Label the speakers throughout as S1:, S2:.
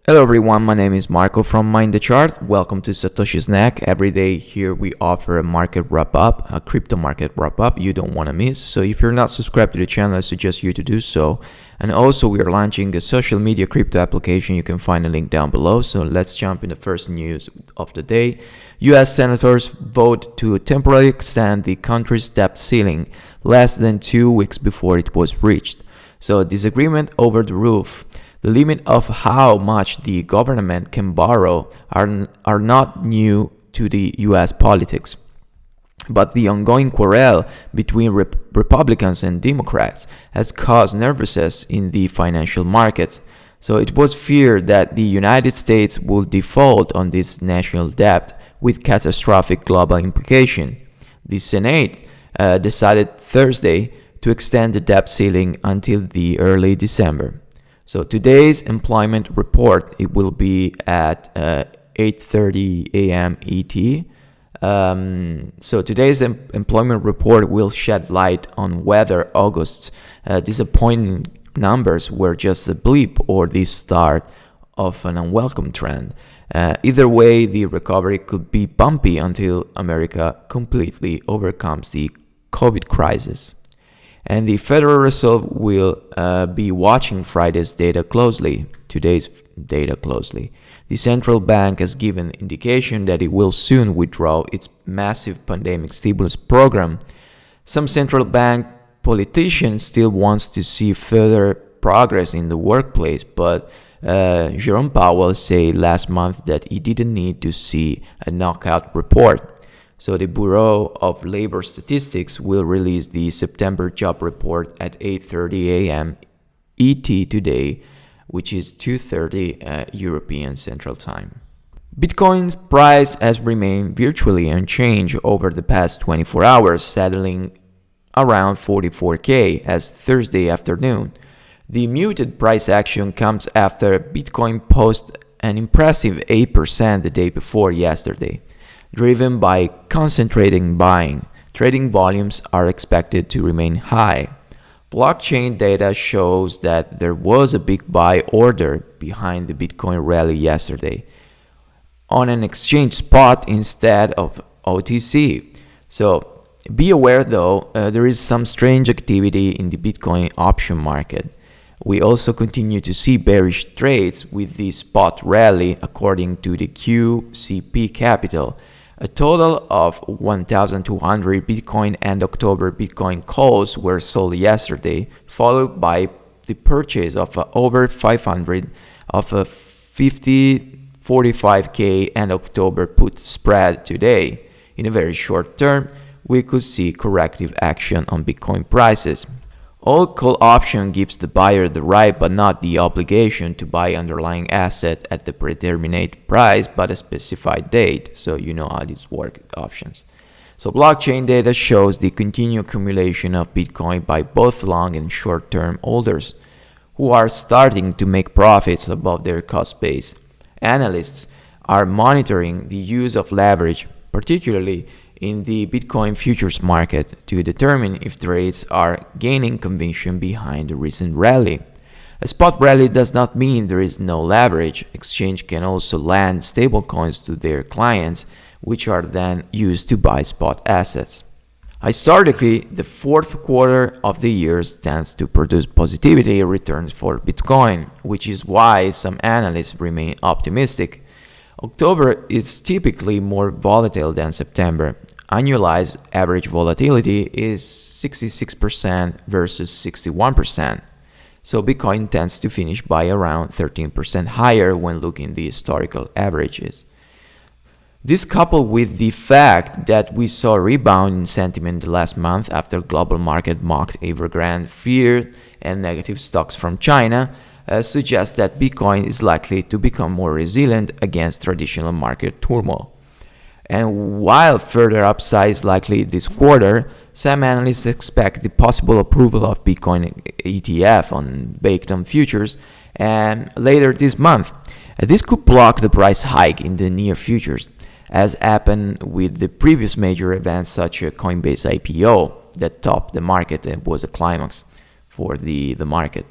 S1: Hello everyone, my name is Marco from Mind the Chart. Welcome to Satoshi Snack. Every day here we offer a market wrap-up, a crypto market wrap-up you don't want to miss. So if you're not subscribed to the channel, I suggest you to do so. And also we are launching a social media crypto application. You can find a link down below. So let's jump in the first news of the day. US senators vote to temporarily extend the country's debt ceiling less than 2 weeks before it was reached. So disagreement over the roof. The limit of how much the government can borrow are not new to the US politics. But the ongoing quarrel between Republicans and Democrats has caused nervousness in the financial markets. So it was feared that the United States would default on this national debt with catastrophic global implication. The Senate decided Thursday to extend the debt ceiling until the early December. So today's employment report, it will be at 8:30 a.m. ET. So today's employment report will shed light on whether August's disappointing numbers were just a blip or the start of an unwelcome trend. Either way, the recovery could be bumpy until America completely overcomes the COVID crisis. And the Federal Reserve will be watching Friday's data closely, today's data closely. The central bank has given indication that it will soon withdraw its massive pandemic stimulus program. Some central bank politicians still wants to see further progress in the workplace, but Jerome Powell said last month that he didn't need to see a knockout report. So the Bureau of Labor Statistics will release the September job report at 8:30 a.m. ET today, which is 2:30 European Central Time. Bitcoin's price has remained virtually unchanged over the past 24 hours, settling around 44K as Thursday afternoon. The muted price action comes after Bitcoin posted an impressive 8% the day before yesterday. Driven by concentrating buying, trading volumes are expected to remain high. Blockchain data shows that there was a big buy order behind the Bitcoin rally yesterday on an exchange spot instead of OTC. So be aware though, there is some strange activity in the Bitcoin option market. We also continue to see bearish trades with the spot rally according to the QCP Capital. A total of 1,200 Bitcoin and October Bitcoin calls were sold yesterday, followed by the purchase of over 500 of a 45K and October put spread today. In a very short term, we could see corrective action on Bitcoin prices. All call option gives the buyer the right but not the obligation to buy underlying asset at the predetermined price but a specified date. So you know how these work options. So blockchain data shows the continued accumulation of Bitcoin by both long and short-term holders who are starting to make profits above their cost base. Analysts are monitoring the use of leverage, particularly in the Bitcoin futures market, to determine if trades are gaining conviction behind the recent rally. A spot rally does not mean there is no leverage. Exchange can also lend stablecoins to their clients, which are then used to buy spot assets. Historically, the fourth quarter of the year tends to produce positivity returns for Bitcoin, which is why some analysts remain optimistic. October is typically more volatile than September. Annualized average volatility is 66% versus 61%. So Bitcoin tends to finish by around 13% higher when looking at the historical averages. This coupled with the fact that we saw a rebound in sentiment last month after global market mocked Evergrande fear and negative stocks from China, suggests that Bitcoin is likely to become more resilient against traditional market turmoil. And while further upside is likely this quarter, some analysts expect the possible approval of Bitcoin ETF on baked on futures and later this month. This could block the price hike in the near futures, as happened with the previous major events such as Coinbase IPO that topped the market and was a climax for the market.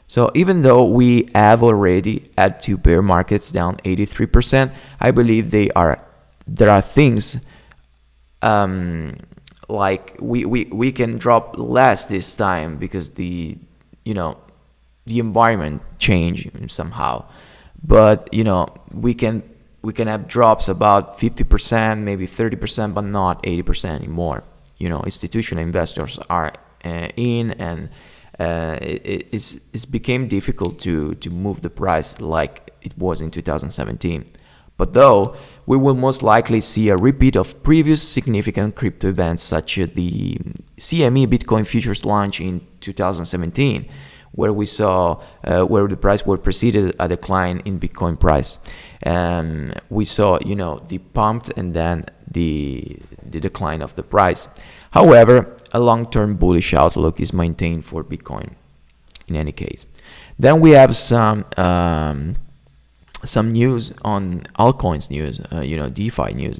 S1: So even though we have already had two bear markets down 83%, I believe there are things like we can drop less this time because the environment changed somehow. But we can have drops about 50%, maybe 30%, but not 80% anymore. Institutional investors are in, and it's became difficult to move the price like it was in 2017. But though we will most likely see a repeat of previous significant crypto events such as the CME Bitcoin futures launch in 2017, where we saw where the price was preceded a decline in Bitcoin price, and we saw the pump and then the decline of the price. However, a long-term bullish outlook is maintained for Bitcoin in any case. Then we have some news on altcoins news, DeFi news.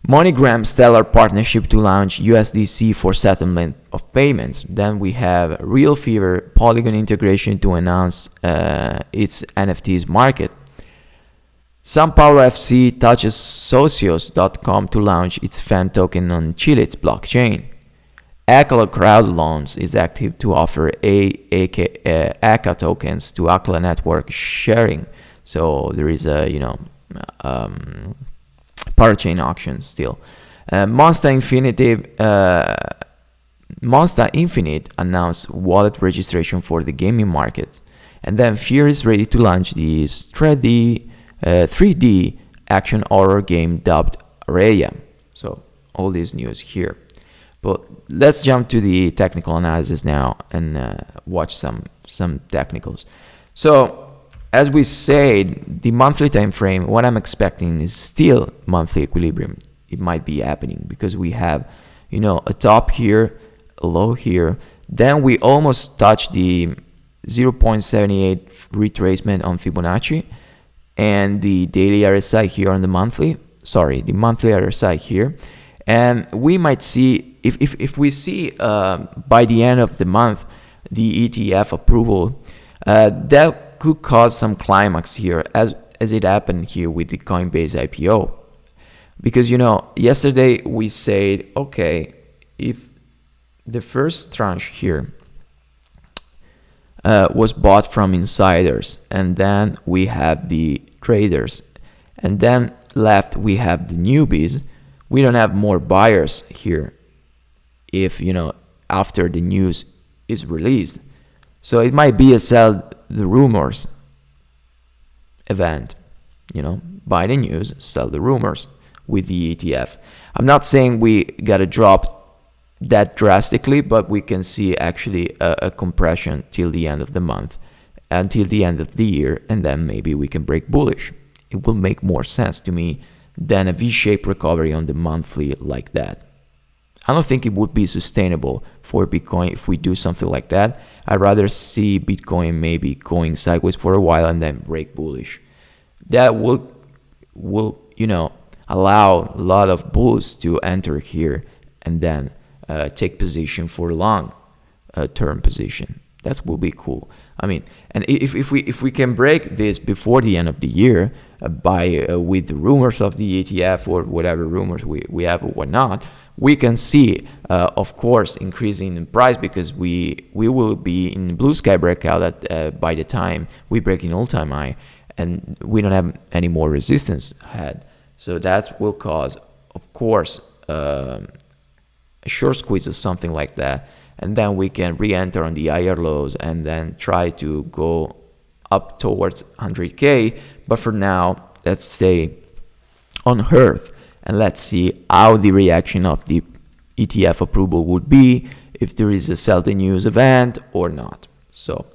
S1: MoneyGram stellar partnership to launch USDC for settlement of payments. Then we have Real Fever Polygon integration to announce its NFTs market. Sao Paulo FC touches Socios.com to launch its fan token on Chile's blockchain. Akala Crowd Loans is active to offer AKA tokens to Akala network sharing. So there is a parachain auction still. Monster Infinite announced wallet registration for the gaming market, and then Fear is ready to launch the 3D action horror game dubbed Raya. So all this news here. But let's jump to the technical analysis now and watch some technicals. So as we said, the monthly time frame, what I'm expecting is still monthly equilibrium. It might be happening because we have, a top here, a low here. Then we almost touch the 0.78 retracement on Fibonacci and the daily RSI here on the monthly RSI here. And we might see, if we see by the end of the month, the ETF approval, that could cause some climax here as it happened here with the Coinbase IPO. Because yesterday we said, okay, if the first tranche here was bought from insiders, and then we have the traders, and then left we have the newbies, we don't have more buyers here if after the news is released. So it might be a sell the rumors event, buy the news, sell the rumors with the ETF. I'm not saying we gotta drop that drastically, but we can see actually a compression till the end of the month, until the end of the year, and then maybe we can break bullish. It will make more sense to me than a V-shaped recovery on the monthly like that. I don't think it would be sustainable for Bitcoin if we do something like that. I'd rather see Bitcoin maybe going sideways for a while and then break bullish. That will allow a lot of bulls to enter here and then take position for long term position. That will be cool. I mean, and if we can break this before the end of the year with the rumors of the ETF or whatever rumors we have or whatnot, we can see, of course, increasing in price because we will be in blue sky breakout by the time we break an all-time high, and we don't have any more resistance ahead. So that will cause, of course, a short squeeze or something like that, and then we can re-enter on the higher lows and then try to go up towards 100K. But for now, let's stay on Earth and let's see how the reaction of the ETF approval would be, if there is a sell the news event or not. So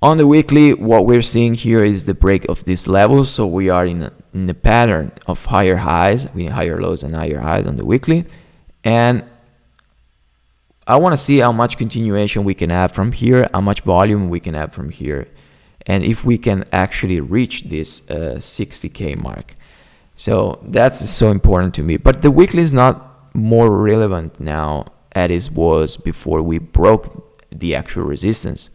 S1: on the weekly, what we're seeing here is the break of this level. So we are in a pattern of higher highs, higher lows and higher highs on the weekly. And I want to see how much continuation we can have from here, how much volume we can have from here, and if we can actually reach this 60K mark. So that's so important to me. But the weekly is not more relevant now as it was before we broke the actual resistance.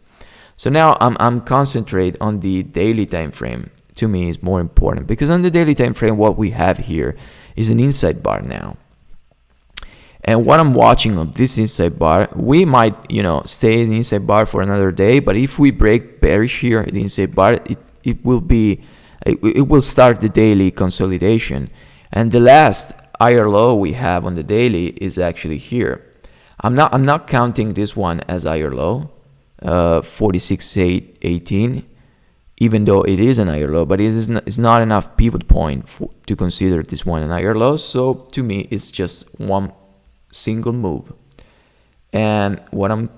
S1: So now I'm concentrate on the daily time frame. To me is more important, because on the daily time frame what we have here is an inside bar now. And what I'm watching of this inside bar, we might, stay in the inside bar for another day, but if we break bearish here, the inside bar, it will start the daily consolidation. And the last higher low we have on the daily is actually here. I'm not counting this one as higher low, 46.18, even though it is an higher low, but it's not enough pivot point to consider this one an higher low. So to me, it's just one single move. And what I'm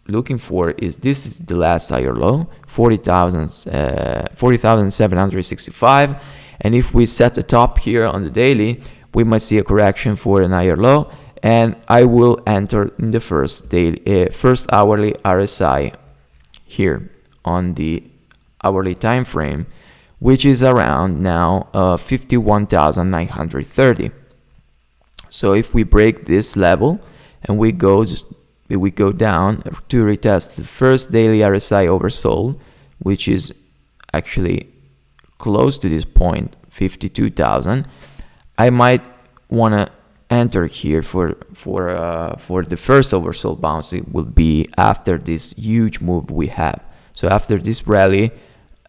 S1: looking for is, this is the last higher low, 40,765. And if we set the top here on the daily, we might see a correction for an higher low, and I will enter in the first hourly RSI here on the hourly time frame, which is around now 51,930. So if we break this level and we go down to retest the first daily RSI oversold, which is actually close to this point, 52,000, I might want to enter here for the first oversold bounce. It will be after this huge move we have. So after this rally,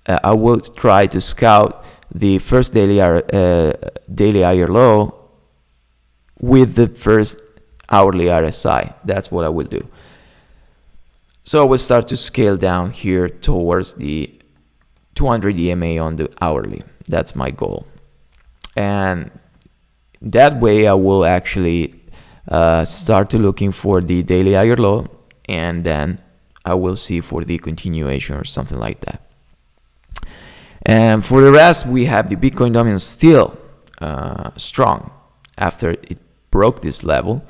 S1: I will try to scout the first daily higher low with the first hourly RSI. That's what I will do. So I will start to scale down here towards the 200 EMA on the hourly. That's my goal. And that way I will actually start to looking for the daily higher low, and then I will see for the continuation or something like that. And for the rest, we have the Bitcoin dominance still strong after it broke this level.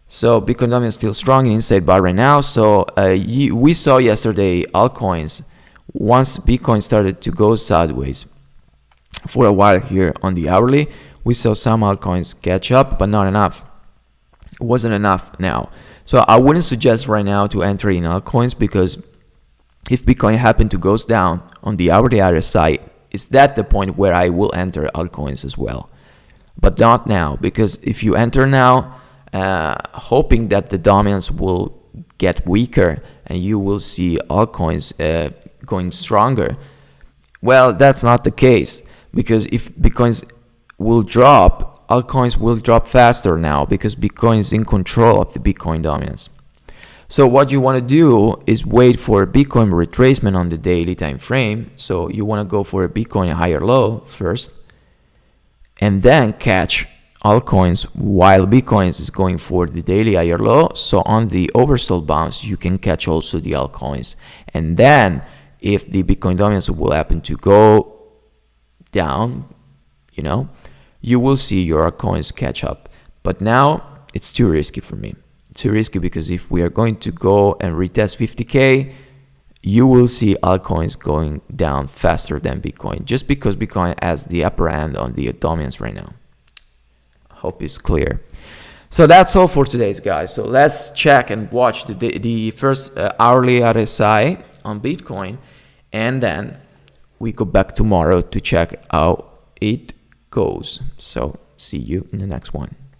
S1: So Bitcoin dominance still strong in inside bar right now. So we saw yesterday altcoins, once Bitcoin started to go sideways for a while here on the hourly, we saw some altcoins catch up, but not enough. It wasn't enough now. So I wouldn't suggest right now to enter in altcoins, because if Bitcoin happen to goes down on the hourly RSI, is that the point where I will enter altcoins as well? But not now, because if you enter now, hoping that the dominance will get weaker and you will see altcoins going stronger, well, that's not the case, because if Bitcoins will drop, altcoins will drop faster now, because Bitcoin is in control of the Bitcoin dominance. So what you want to do is wait for a Bitcoin retracement on the daily time frame. So you want to go for a Bitcoin higher low first, and then catch altcoins while Bitcoin is going for the daily higher low. So on the oversold bounce, you can catch also the altcoins. And then if the Bitcoin dominance will happen to go down, you will see your altcoins catch up. But now it's too risky for me. Too risky, because if we are going to go and retest 50K, you will see altcoins going down faster than Bitcoin, just because Bitcoin has the upper hand on the dominance right now. Hope it's clear. So that's all for today's, guys. So let's check and watch the first hourly RSI on Bitcoin, and then we go back tomorrow to check how it goes. So see you in the next one.